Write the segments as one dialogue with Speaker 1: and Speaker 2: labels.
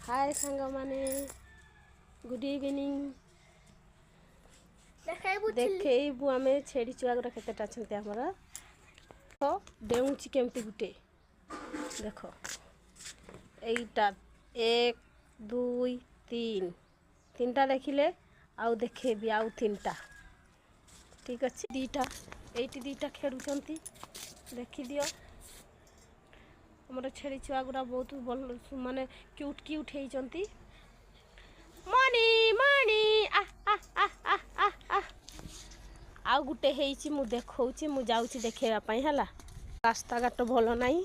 Speaker 1: हाय सांग माने good evening देखु आम छेड़ी छुआ गुरा केतेटा अच्छा आमर तो डेउची केमती गुटे देख एटा 1 2 3 तीनटा देखिले आउ देखेबी आउ तीनटा ठीक अच्छे दीटा एटी दीटा खेलुंट देखी दियो हमर छेड़ी छुआ गुरा बहुत भल माने क्यूट क्यूट होती मनी मनी आ आ आ आ आ आ आउ गुटे हेइची मु देखौची मु जाउची देखेबा पई हला रास्ता घाट भल नाही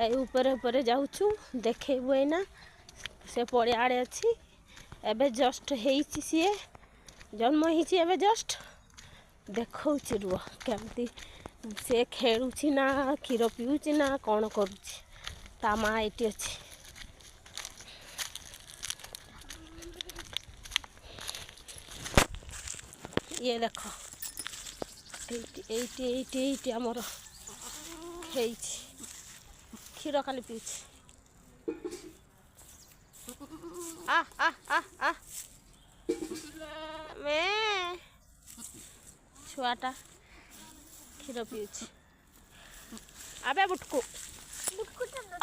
Speaker 1: ए ऊपर ऊपर जाउछु देखेबु एना से पड़े आड़े अछि एबे जस्ट हेइची सिए जन्म हेइची एबे जस्ट देखौची रुआ केमती से खेलुची ना क्षीर पिउची ना कौन करुची ता माँ एटी अच्छी ये देख एटी आमर क्षीर खाली पिउची आ आ आ आ मैं छुआटा क्षीर पिउची अबे बुटकू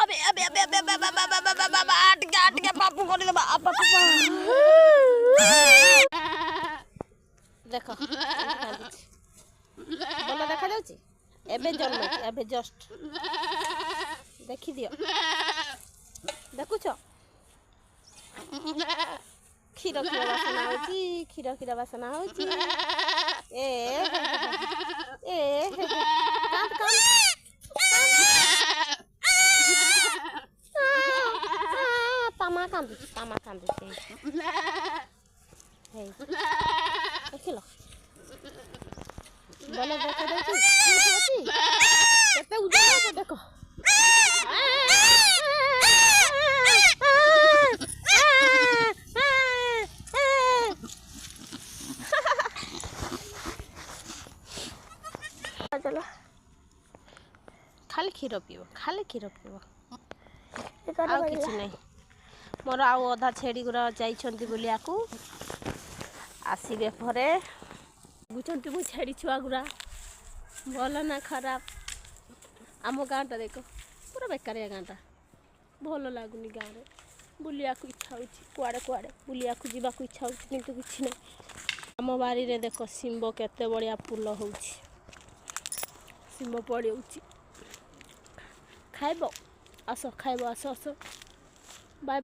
Speaker 1: अबे अबे अबे अबे अबे अबे आट के बापू कर दे बापू देखो बोला देखा जाउची एबे जन्म एबे जस्ट देखि दियो देखुछ क्षीर क्षीर वासना होची क्षीर क्षीर वासना होची ए कांत कांत तामा कांदुची हे देखिलो बोले देखा जाउची केते उजला है देखो चलो खाली क्षीर पीव आउ किछि नहीं मोर आउ अधा छेड़ी गुरा जाइछंती बुलियाकू आसीबे परे बुझंती मु छेड़ी छुआ गुरा भल ना खराब आम गाँटा देख पूरा बेकारिया गाँटा भल लगुनि गाँव में बुलियाकू इच्छा होची कुआड़े कुआड़े बुलियाकू जीवाकू इच्छा होची किंतु किछि नहीं आम बारी रे देख सिंब केते बढ़िया फूल होउची सिंब पड़ी होउची खाइबो आस खाइबो आस आस